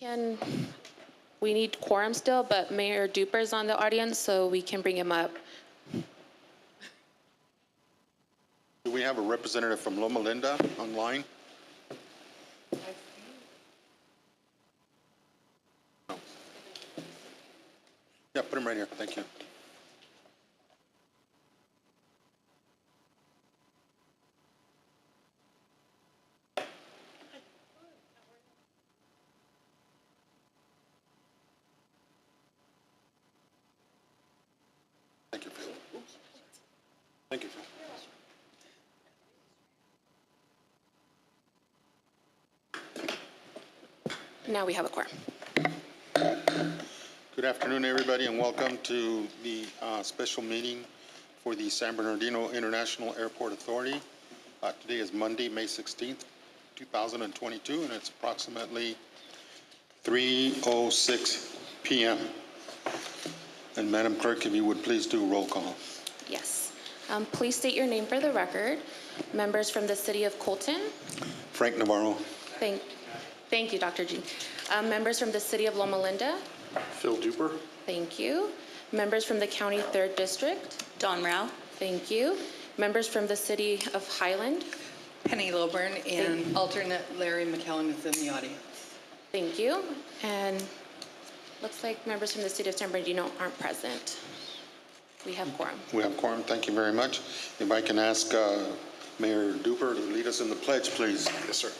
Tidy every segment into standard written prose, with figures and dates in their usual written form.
We need quorum still, but Mayor Duper's on the audience, so we can bring him up. Do we have a representative from Loma Linda online? No. Yeah, put him right here. Thank you. Thank you, Phil. Thank you, Phil. Now we have a quorum. Good afternoon, everybody, and welcome to the special meeting for the San Bernardino International Airport Authority. Today is Monday, May 16th, 2022, and it's approximately 3:06 p.m. And Madam Clerk, if you would please do a roll call. Yes. Please state your name for the record. Members from the City of Colton. Frank Navarro. Thank you, Dr. G. Members from the City of Loma Linda. Phil Duper. Thank you. Members from the County 3rd District. Dawn Rao. Thank you. Members from the City of Highland. Penny Lilburn, and alternate Larry McCallum is in the audience. Thank you. And looks like members from the City of San Bernardino aren't present. We have quorum. We have quorum. Thank you very much. If I can ask Mayor Duper to lead us in the pledge, please. Yes, sir.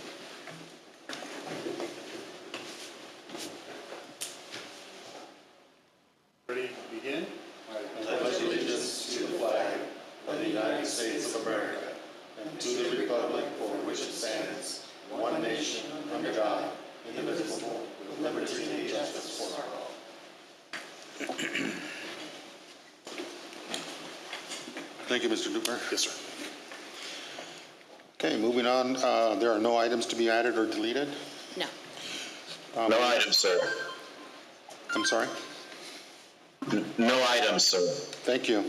Ready to begin? I pledge allegiance to the flag of the United States of America and to the republic for which it stands, one nation, under God, indivisible, with liberty and justice for all. Thank you, Mr. Duper. Yes, sir. Okay, moving on. There are no items to be added or deleted? No. No items, sir. I'm sorry? No items, sir. Thank you.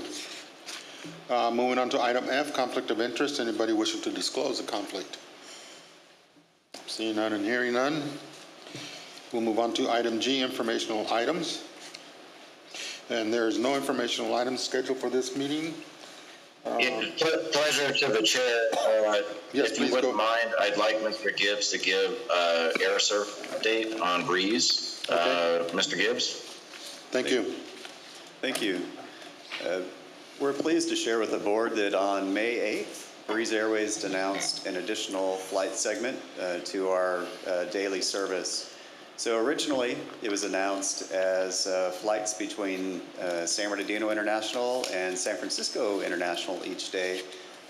Moving on to item F, conflict of interest. Anybody wishing to disclose a conflict? Seeing none and hearing none. We'll move on to item G, informational items. And there's no informational items scheduled for this meeting. Pleasure to the chair. Yes, if please you wouldn't go. mind, I'd like Mr. Gibbs to give air surf update on Breeze. Okay. Mr. Gibbs? Thank you. Thank you. We're pleased to share with the board that on May 8th, Breeze Airways announced an additional flight segment to our daily service. So originally, it was announced as flights between San Bernardino International and San Francisco International each day,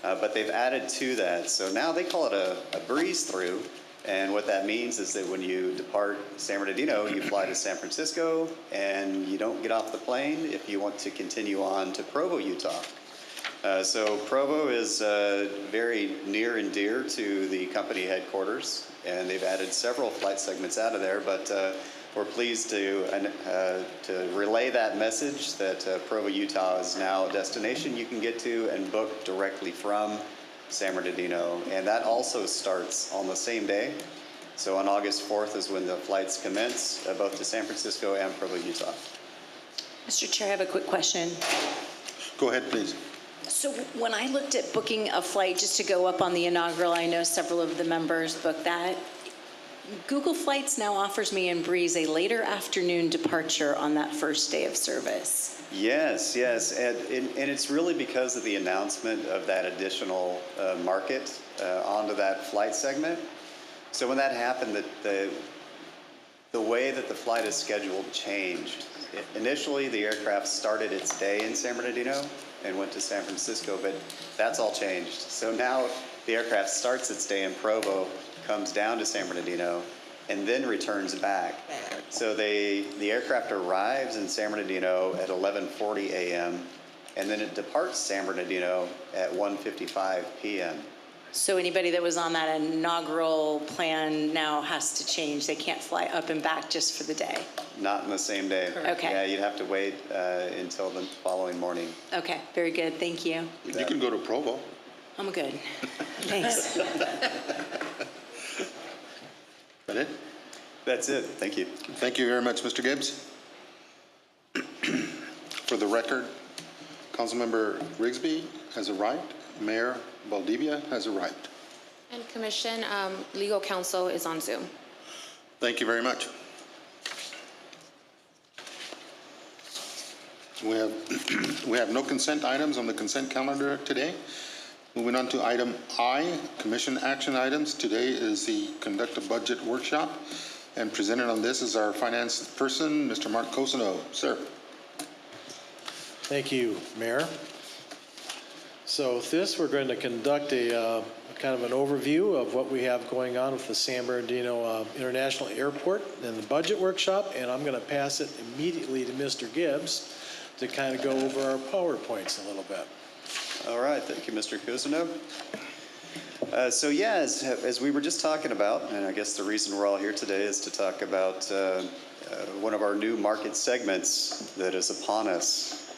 but they've added to that. So now they call it a breeze through, and what that means is that when you depart San Bernardino, you fly to San Francisco, and you don't get off the plane if you want to continue on to Provo, Utah. So Provo is very near and dear to the company headquarters, and they've added several flight segments out of there, but we're pleased to relay that message that Provo, Utah is now a destination you can get to and book directly from San Bernardino, and that also starts on the same day. So on August 4th is when the flights commence, both to San Francisco and Provo, Utah. Mr. Chair, I have a quick question. Go ahead, please. So when I looked at booking a flight just to go up on the inaugural, I know several of the members booked that. Google Flights now offers me in Breeze a later afternoon departure on that first day of service. Yes, and it's really because of the announcement of that additional market onto that flight segment. So when that happened, the way that the flight is scheduled changed. Initially, the aircraft started its day in San Bernardino and went to San Francisco, but that's all changed. So now the aircraft starts its day in Provo, comes down to San Bernardino, and then returns back. So the aircraft arrives in San Bernardino at 11:40 a.m., and then it departs San Bernardino at 1:55 p.m. So anybody that was on that inaugural plan now has to change. They can't fly up and back just for the day. Not in the same day. Okay. Yeah, you'd have to wait until the following morning. Okay, very good. Thank you. You can go to Provo. I'm good. Thanks. That it? That's it. Thank you. Thank you very much, Mr. Gibbs. For the record, Councilmember Rigsby has arrived. Mayor Valdivia has arrived. And Commission, legal counsel is on Zoom. Thank you very much. We have no consent items on the consent calendar today. Moving on to item I, commission action items. Today is the conduct a budget workshop, and presented on this is our finance person, Mr. Mark Cosino. Sir. Thank you, Mayor. So with this, we're going to conduct a kind of an overview of what we have going on with the San Bernardino International Airport and the budget workshop, and I'm going to pass it immediately to Mr. Gibbs to kind of go over our PowerPoints a little bit. All right, thank you, Mr. Cousineau. So yeah, as we were just talking about, and I guess the reason we're all here today is to talk about one of our new market segments that is upon us.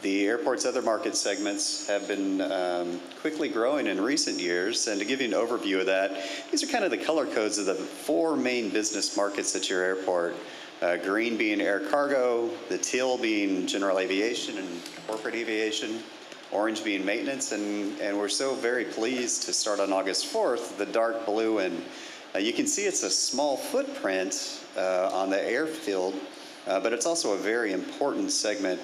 The airport's other market segments have been quickly growing in recent years, and to give you an overview of that, these are kind of the color codes of the four main business markets at your airport. Green being air cargo, the teal being general aviation and corporate aviation, orange being maintenance, and we're so very pleased to start on August 4th, the dark blue, and you can see it's a small footprint on the airfield, but it's also a very important segment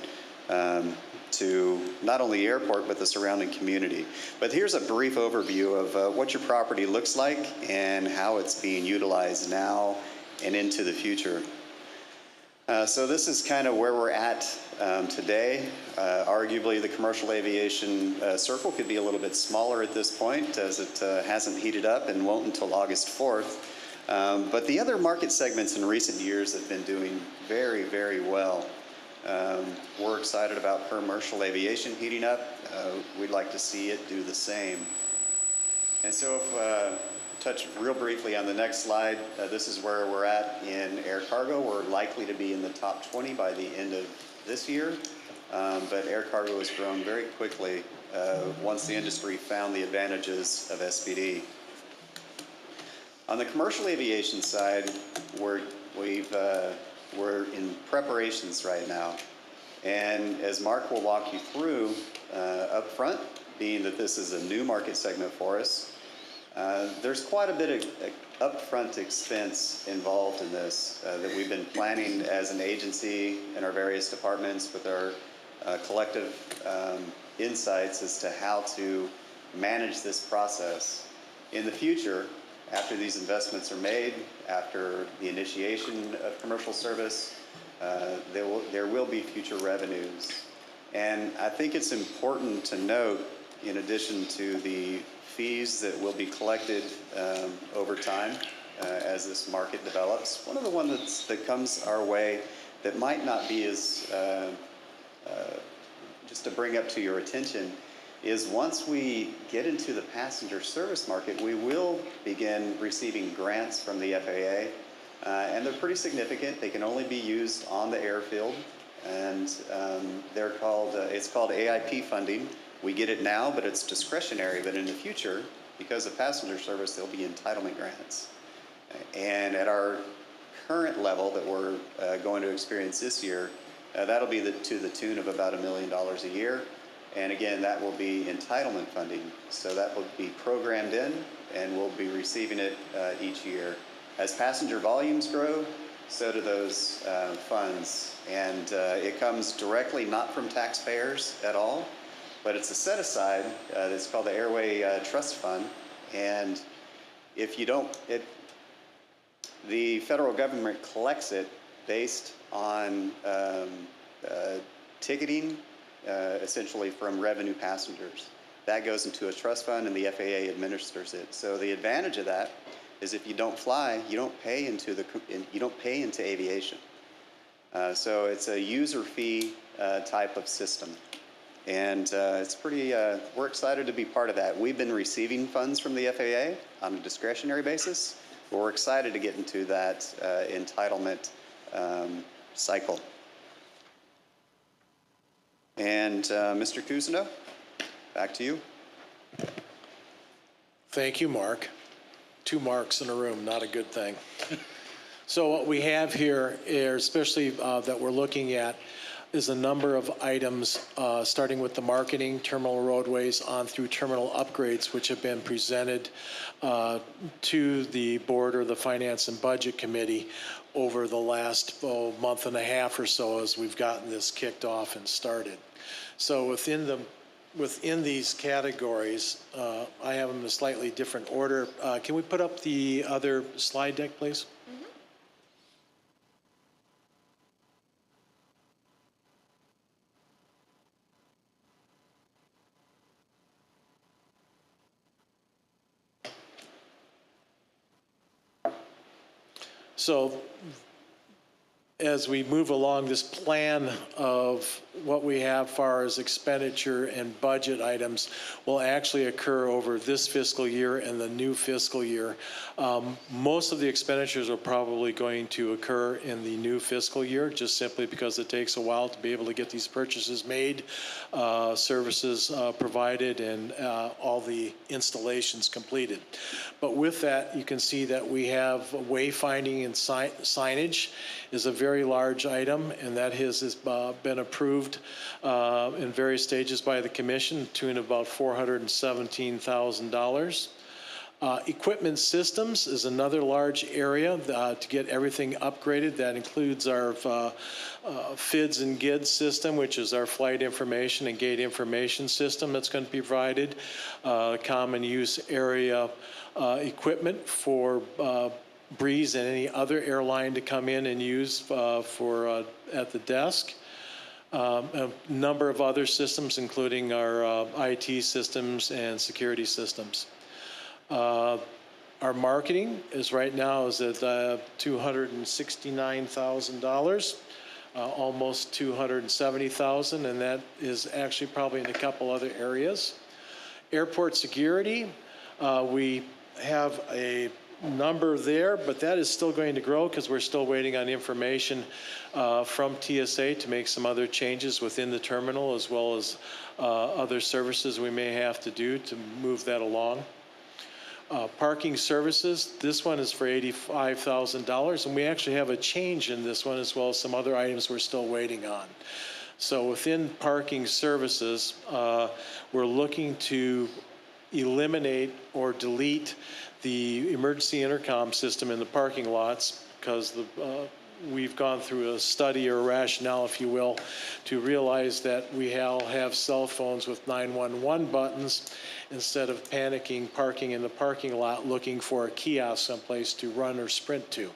to not only the airport, but the surrounding community. But here's a brief overview of what your property looks like and how it's being utilized now and into the future. So this is kind of where we're at today. Arguably, the commercial aviation circle could be a little bit smaller at this point, as it hasn't heated up and won't until August 4th. But the other market segments in recent years have been doing very, very well. We're excited about commercial aviation heating up. We'd like to see it do the same. And so if touch real briefly on the next slide, this is where we're at in air cargo. We're likely to be in the top 20 by the end of this year, but air cargo has grown very quickly once the industry found the advantages of SPD. On the commercial aviation side, we're in preparations right now. And as Mark will walk you through up front, being that this is a new market segment for us, there's quite a bit of upfront expense involved in this that we've been planning as an agency in our various departments with our collective insights as to how to manage this process. In the future, after these investments are made, after the initiation of commercial service, there will be future revenues. And I think it's important to note, in addition to the fees that will be collected over time as this market develops, one of the ones that comes our way that might not be as, just to bring up to your attention, is once we get into the passenger service market, we will begin receiving grants from the FAA, and they're pretty significant. They can only be used on the airfield, and they're called, it's called AIP funding. We get it now, but it's discretionary, but in the future, because of passenger service, there'll be entitlement grants. And at our current level that we're going to experience this year, that'll be to the tune of about $1 million a year. And again, that will be entitlement funding. So that will be programmed in, and we'll be receiving it each year. As passenger volumes grow, so do those funds. And it comes directly not from taxpayers at all, but it's a set aside that's called the Airway Trust Fund. And if you don't, the federal government collects it based on ticketing, essentially from revenue passengers. That goes into a trust fund, and the FAA administers it. So the advantage of that is if you don't fly, you don't pay into aviation. So it's a user fee type of system. And it's pretty, we're excited to be part of that. We've been receiving funds from the FAA on a discretionary basis, but we're excited to get into that entitlement cycle. And Mr. Cousineau, back to you. Thank you, Mark. 2 Marks in a room, not a good thing. So what we have here, especially that we're looking at, is a number of items, starting with the marketing, terminal roadways, on through terminal upgrades, which have been presented to the board or the Finance and Budget Committee over the last month and a half or so as we've gotten this kicked off and started. So within these categories, I have them in a slightly different order. Can we put up the other slide deck, please? So as we move along this plan of what we have far as expenditure and budget items will actually occur over this fiscal year and the new fiscal year. Most of the expenditures are probably going to occur in the new fiscal year, just simply because it takes a while to be able to get these purchases made, services provided, and all the installations completed. But with that, you can see that we have wayfinding and signage is a very large item, and that has been approved in various stages by the commission, to the tune of about $417,000. Equipment systems is another large area to get everything upgraded. That includes our FIDS and GIDS system, which is our flight information and gate information system that's going to be provided. Common use area equipment for Breeze and any other airline to come in and use for at the desk. A number of other systems, including our IT systems and security systems. Our marketing is right now is at $269,000, almost $270,000, and that is actually probably in a couple other areas. Airport security, we have a number there, but that is still going to grow because we're still waiting on information from TSA to make some other changes within the terminal, as well as other services we may have to do to move that along. Parking services, this one is for $85,000, and we actually have a change in this one, as well as some other items we're still waiting on. So within parking services, we're looking to eliminate or delete the emergency intercom system in the parking lots, because we've gone through a study or rationale, if you will, to realize that we all have cell phones with 911 buttons instead of panicking, parking in the parking lot, looking for a kiosk someplace to run or sprint to.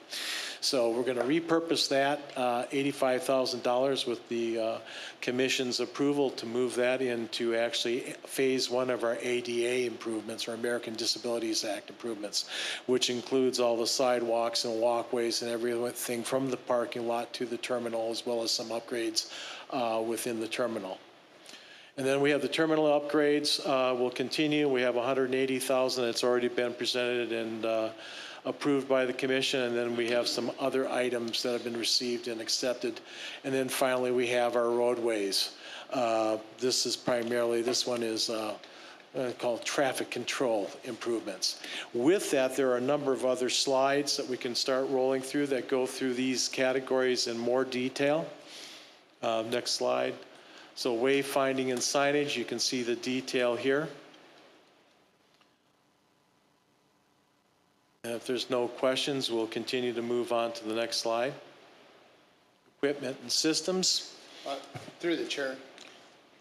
So we're going to repurpose that $85,000 with the commission's approval to move that into actually phase one of our ADA improvements, or American Disabilities Act improvements, which includes all the sidewalks and walkways and everything from the parking lot to the terminal, as well as some upgrades within the terminal. And then we have the terminal upgrades will continue. We have $180,000 that's already been presented and approved by the commission, and then we have some other items that have been received and accepted. And then finally, we have our roadways. This one is called traffic control improvements. With that, there are a number of other slides that we can start rolling through that go through these categories in more detail. Next slide. So wayfinding and signage, you can see the detail here. And if there's no questions, we'll continue to move on to the next slide. Equipment and systems. Through the chair.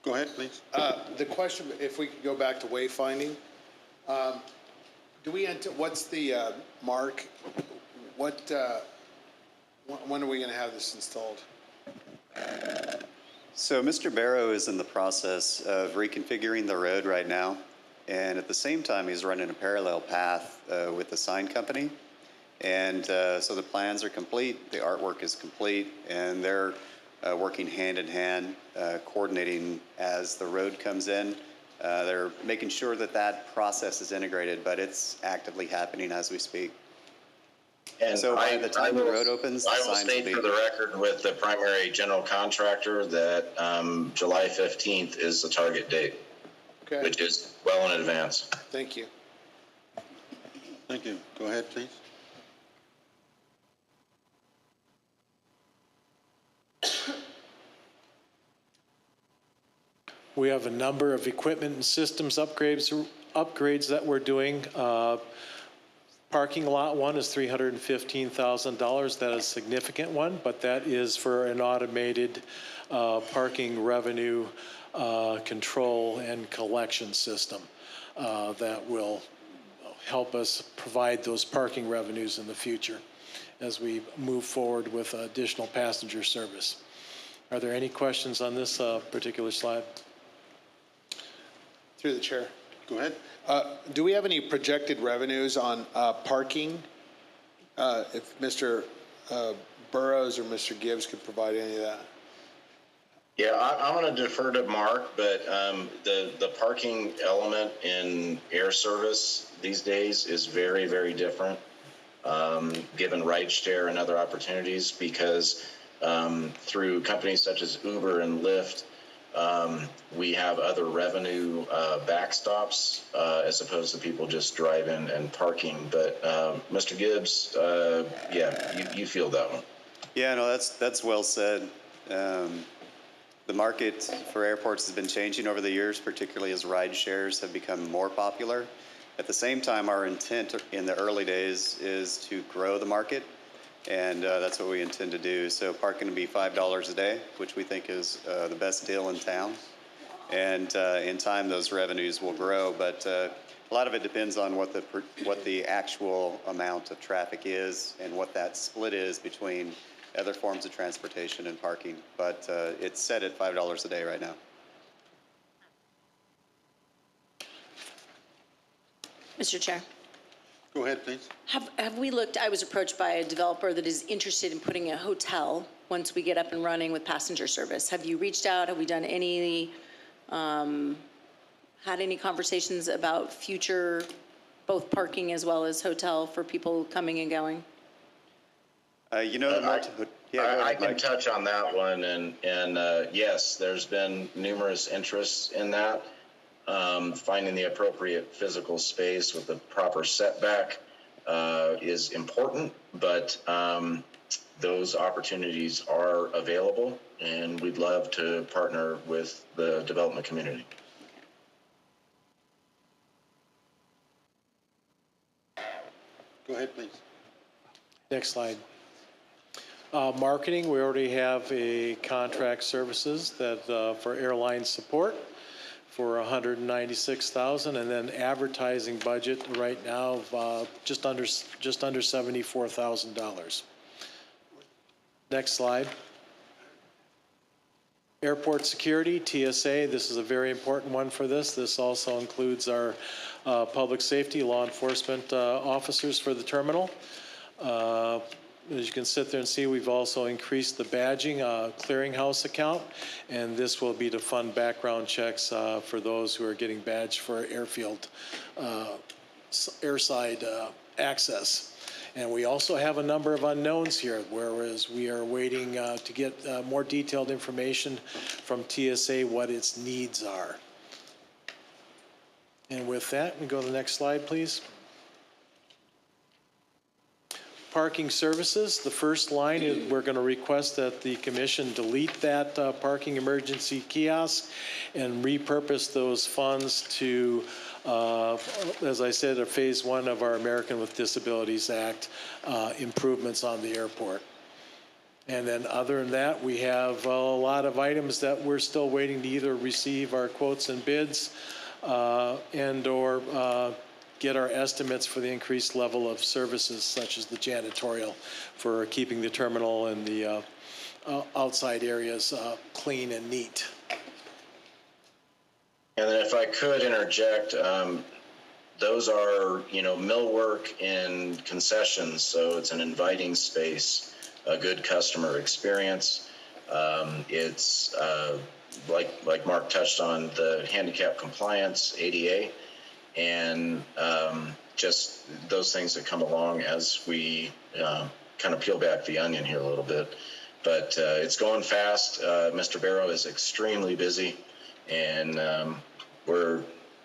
Go ahead, please. The question, if we could go back to wayfinding, what's the mark? When are we going to have this installed? So Mr. Barrow is in the process of reconfiguring the road right now. And at the same time, he's running a parallel path with the sign company. And so the plans are complete, the artwork is complete, and they're working hand in hand, coordinating as the road comes in. They're making sure that that process is integrated, but it's actively happening as we speak. And so by the time the road opens, the I will sign state for the record with the primary general contractor that July 15th is the target date. Okay. Which is well in advance. Thank you. Thank you. Go ahead, please. We have a number of equipment and systems upgrades that we're doing. Parking lot one is $315,000. That is a significant one, but that is for an automated parking revenue control and collection system that will help us provide those parking revenues in the future as we move forward with additional passenger service. Are there any questions on this particular slide? Through the chair. Go ahead. Do we have any projected revenues on parking? If Mr. Burrows or Mr. Gibbs could provide any of that? Yeah, I'm going to defer to Mark, but the parking element in air service these days is very, very different, given rideshare and other opportunities, because through companies such as Uber and Lyft, we have other revenue backstops as opposed to people just driving and parking. But Mr. Gibbs, yeah, you feel that one. Yeah, no, that's well said. The market for airports has been changing over the years, particularly as ride shares have become more popular. At the same time, our intent in the early days is to grow the market, and that's what we intend to do. So parking will be $5 a day, which we think is the best deal in town. And in time, those revenues will grow, but a lot of it depends on what the actual amount of traffic is and what that split is between other forms of transportation and parking. But it's set at $5 a day right now. Mr. Chair, Go ahead, please. have we looked, I was approached by a developer that is interested in putting a hotel once we get up and running with passenger service. Have you reached out? Have we done any, had any conversations about future, both parking as well as hotel for people coming and going? You know, I ahead, can Mike. touch on that one, and yes, there's been numerous interests in that. Finding the appropriate physical space with the proper setback is important, but those opportunities are available, and we'd love to partner with the development community. Go ahead, please. Next slide. Marketing, we already have a contract services that for airline support for $196,000, and then advertising budget right now of just under $74,000. Next slide. Airport security, TSA, this is a very important one for this. This also includes our public safety, law enforcement officers for the terminal. As you can sit there and see, we've also increased the badging clearinghouse account, and this will be to fund background checks for those who are getting badged for airfield, airside access. And we also have a number of unknowns here, whereas we are waiting to get more detailed information from TSA what its needs are. And with that, we go to the next slide, please. Parking services, the first line is we're going to request that the commission delete that parking emergency kiosk and repurpose those funds to, as I said, a phase one of our American with Disabilities Act improvements on the airport. And then other than that, we have a lot of items that we're still waiting to either receive our quotes and bids and or get our estimates for the increased level of services such as the janitorial for keeping the terminal and the outside areas clean and neat. And then if I could interject, those are, millwork and concessions, so it's an inviting space, a good customer experience. It's like Mark touched on, the handicap compliance, ADA, and just those things that come along as we kind of peel back the onion here a little bit. But it's going fast. Mr. Barrow is extremely busy, and we're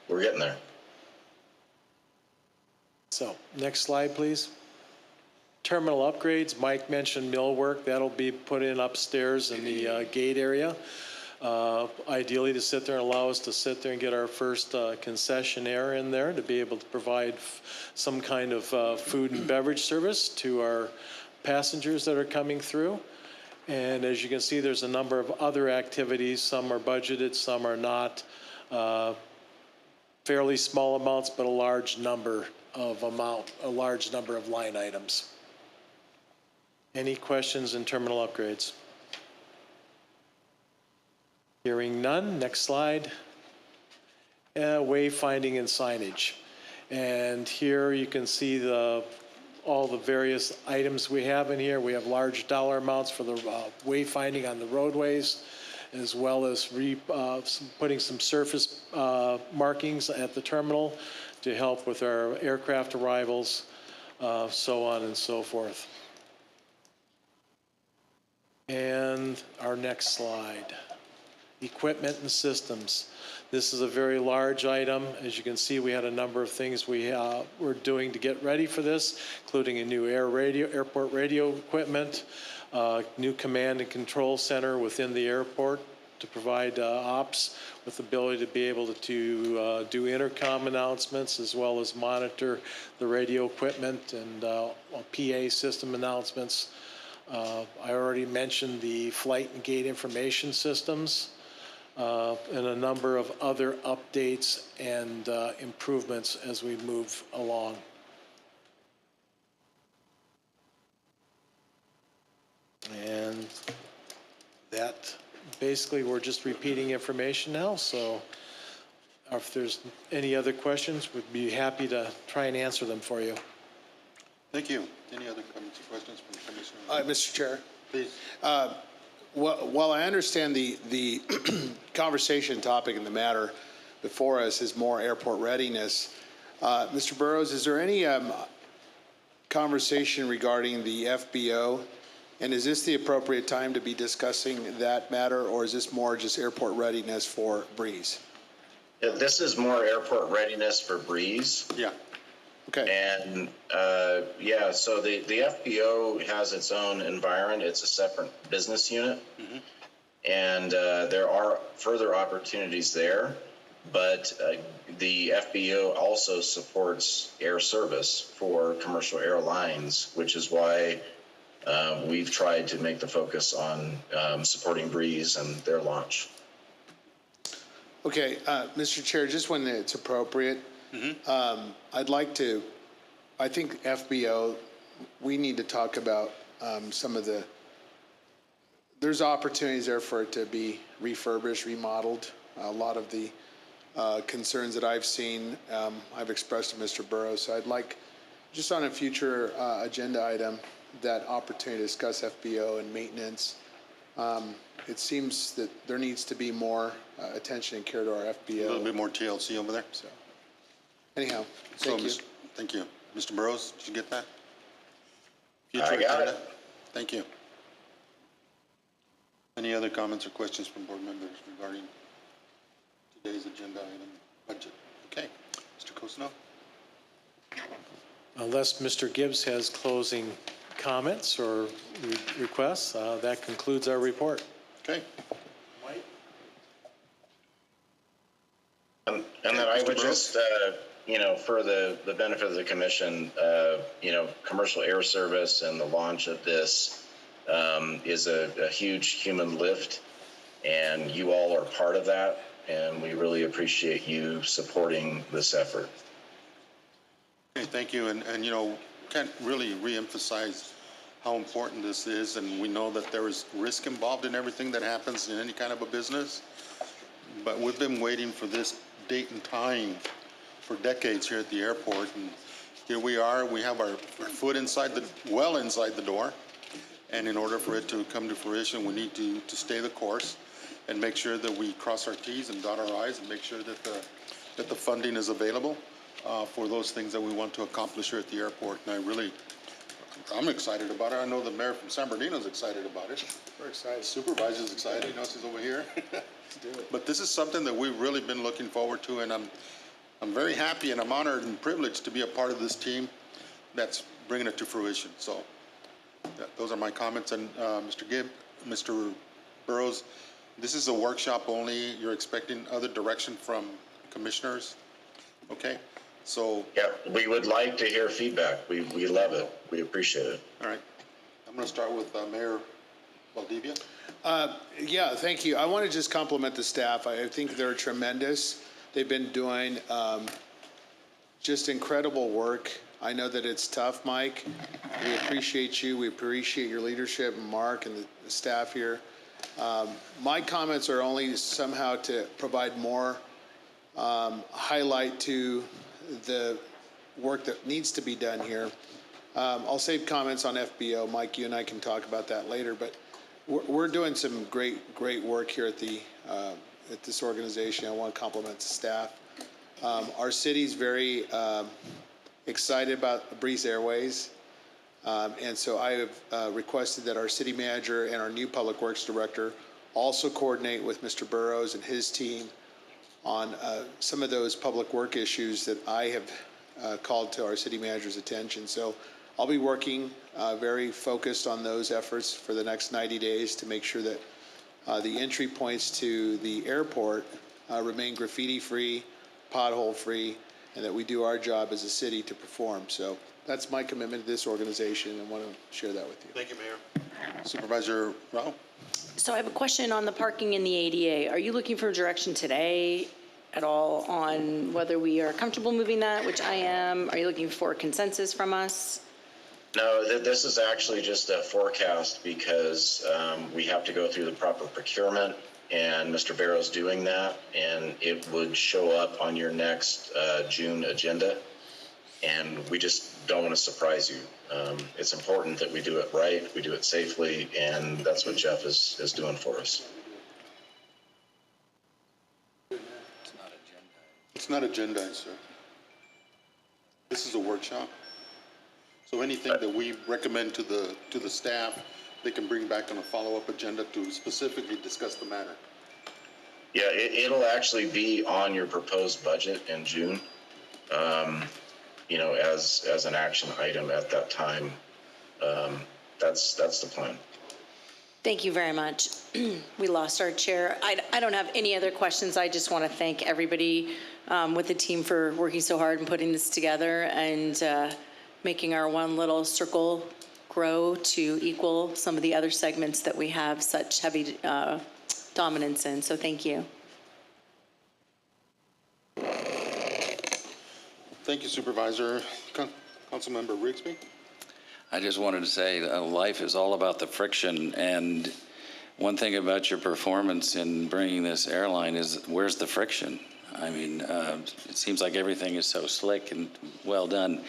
getting there. So next slide, please. Terminal upgrades, Mike mentioned millwork. That'll be put in upstairs in the gate area. ideally to sit there and allow us to sit there and get our first concessionaire in there to be able to provide some kind of food and beverage service to our passengers that are coming through. And as you can see, there's a number of other activities. Some are budgeted, some are not. Fairly small amounts, but a large number of line items. Any questions in terminal upgrades? Hearing none, next slide. Wayfinding and signage. And here you can see all the various items we have in here. We have large dollar amounts for the wayfinding on the roadways, as well as putting some surface markings at the terminal to help with our aircraft arrivals, so on and so forth. And our next slide, equipment and systems. This is a very large item. As you can see, we had a number of things we're doing to get ready for this, including a new airport radio equipment, new command and control center within the airport to provide ops with the ability to be able to do intercom announcements as well as monitor the radio equipment and PA system announcements. I already mentioned the flight and gate information systems. And a number of other updates and improvements as we move along. And that, basically, we're just repeating information now, so if there's any other questions, we'd be happy to try and answer them for you. Thank you. Any other comments or questions from the Commissioner? Mr. Chair. Please. While I understand the conversation topic and the matter before us is more airport readiness, Mr. Burrows, is there any conversation regarding the FBO? And is this the appropriate time to be discussing that matter, or is this more just airport readiness for Breeze? Yeah, this is more airport readiness for Breeze. Yeah. Okay. And yeah, so the FBO has its own environment. It's a separate business unit. Mm-hmm. And there are further opportunities there. But the FBO also supports air service for commercial airlines, which is why we've tried to make the focus on supporting Breeze and their launch. Okay, Mr. Chair, just when it's appropriate, I think FBO, we need to talk about some of there's opportunities there for it to be refurbished, remodeled. A lot of the concerns that I've seen, I've expressed to Mr. Burrows. So I'd like, just on a future agenda item, that opportunity to discuss FBO and maintenance. It seems that there needs to be more attention and care to our FBO. A little bit more TLC over there. So, anyhow, thank you. Thank you. Mr. Burrows, did you get that? I got it. Thank you. Any other comments or questions from board members regarding today's agenda item, budget? Okay. Mr. Cosno? Unless Mr. Gibbs has closing comments or requests, that concludes our report. Okay. And then I would just, for the benefit of the commission, commercial air service and the launch of this is a huge human lift, and you all are part of that, and we really appreciate you supporting this effort. Okay, thank you. And can't really reemphasize how important this is, and we know that there is risk involved in everything that happens in any kind of a business, but we've been waiting for this date and time for decades here at the airport, and here we are. We have our foot inside the door, and in order for it to come to fruition, we need to stay the course and make sure that we cross our T's and dot our I's and make sure that the funding is available for those things that we want to accomplish here at the airport. And I'm excited about it. I know the mayor from San Bernardino is excited about it. We're excited. Supervisor's excited. She's over here. Let's do it. But this is something that we've really been looking forward to, and I'm very happy and I'm honored and privileged to be a part of this team that's bringing it to fruition. So those are my comments. And Mr. Burrows, This is a workshop only. You're expecting other direction from commissioners? Okay, so, Yeah, we would like to hear feedback. We love it. We appreciate it. all right. I'm going to start with Mayor Valdivia. Yeah, thank you. I want to just compliment the staff. I think they're tremendous. They've been doing just incredible work. I know that it's tough, Mike. We appreciate you. We appreciate your leadership, and Mark and the staff here. My comments are only somehow to provide more highlight to the work that needs to be done here. I'll save comments on FBO. Mike, you and I can talk about that later, but we're doing some great work here at this organization. I want to compliment the staff. Our city's very excited about Breeze Airways. And so I have requested that our city manager and our new public works director also coordinate with Mr. Burrows and his team on some of those public work issues that I have called to our city manager's attention. So I'll be working very focused on those efforts for the next 90 days to make sure that the entry points to the airport remain graffiti-free, pothole-free, and that we do our job as a city to perform. So that's my commitment to this organization, and I want to share that with you. Thank you, Mayor. Supervisor Rao? So I have a question on the parking in the ADA. Are you looking for direction today at all on whether we are comfortable moving that, which I am? Are you looking for consensus from us? No, this is actually just a forecast because we have to go through the proper procurement, and Mr. Barrow's doing that, and it would show up on your next June agenda, and we just don't want to surprise you. It's important that we do it right, we do it safely, and that's what Jeff is doing for us. It's not agendized, sir. This is a workshop. So anything that we recommend to the staff, they can bring back on a follow-up agenda to specifically discuss the matter. Yeah, it'll actually be on your proposed budget in June, as an action item at that time. That's the plan. Thank you very much. We lost our chair. I don't have any other questions. I just want to thank everybody with the team for working so hard and putting this together and making our one little circle grow to equal some of the other segments that we have such heavy dominance in. So thank you. Thank you, Supervisor. Councilmember Rigsby? I just wanted to say life is all about the friction, and one thing about your performance in bringing this airline is where's the friction? I mean, it seems like everything is so slick and well done.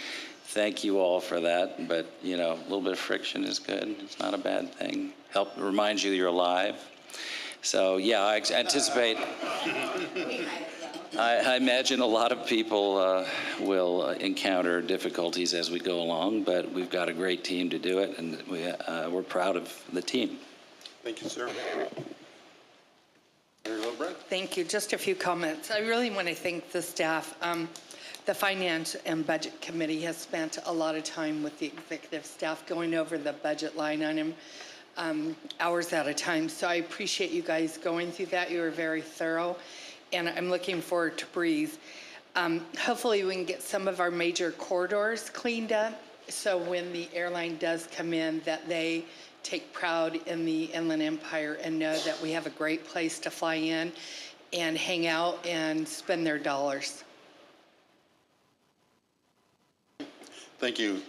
Thank you all for that, but a little bit of friction is good. It's not a bad thing. Reminds you that you're alive. So yeah, I anticipate. I imagine a lot of people will encounter difficulties as we go along, but we've got a great team to do it, and we're proud of the team. Thank you, sir. Mayor Lilbrand? Thank you. Just a few comments. I really want to thank the staff. The Finance and Budget Committee has spent a lot of time with the executive staff going over the budget line item hours at a time. So I appreciate you guys going through that. You were very thorough, and I'm looking forward to Breeze. Hopefully we can get some of our major corridors cleaned up, so when the airline does come in, that they take pride in the Inland Empire and know that we have a great place to fly in and hang out and spend their dollars. Thank you.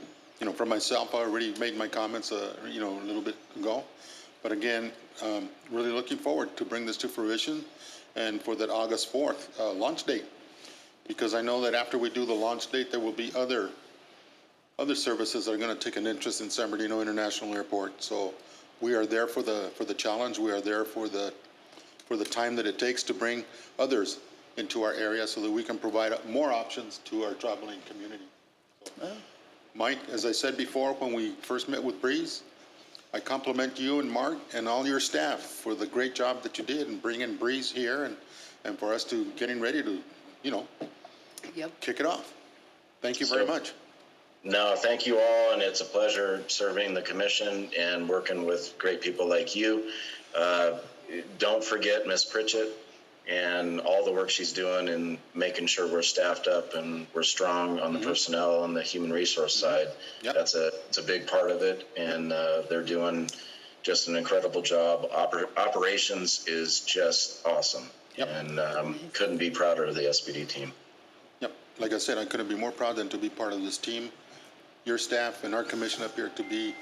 For myself, I already made my comments, a little bit ago. But again, really looking forward to bring this to fruition and for that August 4th launch date. Because I know that after we do the launch date, there will be other services that are going to take an interest in San Bernardino International Airport. So we are there for the challenge. We are there for the time that it takes to bring others into our area so that we can provide more options to our traveling community. So, Mike, as I said before, when we first met with Breeze, I compliment you and Mark and all your staff for the great job that you did in bringing Breeze here and for us to getting ready to, kick it off. Thank you very much. No, thank you all, and it's a pleasure serving the commission and working with great people like you. Don't forget Miss Pritchett and all the work she's doing in making sure we're staffed up and we're strong on the personnel and the human resource side. Yep. It's a big part of it, and they're doing just an incredible job. Operations is just awesome, Yep. and couldn't be prouder of the SBD team. Yep, like I said, I couldn't be more proud than to be part of this team, your staff and our commission up here to be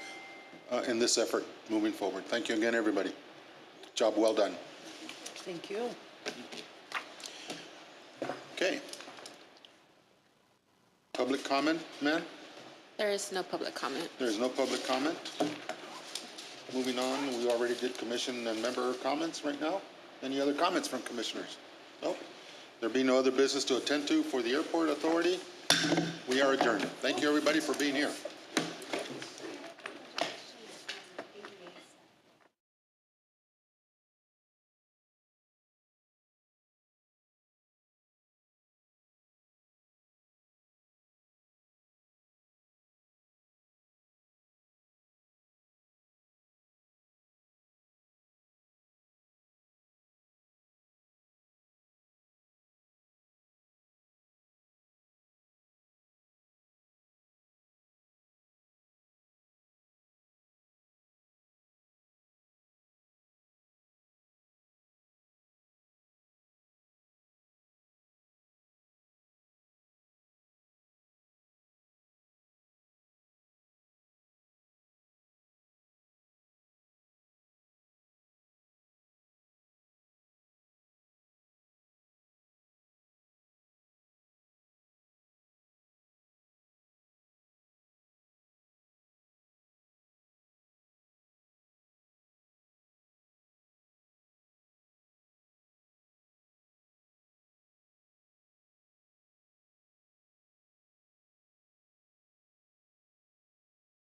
in this effort moving forward. Thank you again, everybody. Job well done. Thank you. Okay. Public comment, man? There is no public comment. There's no public comment. Moving on, we already did commission and member comments right now. Any other comments from commissioners? Nope. There be no other business to attend to for the airport authority. We are adjourned. Thank you, everybody, for being here.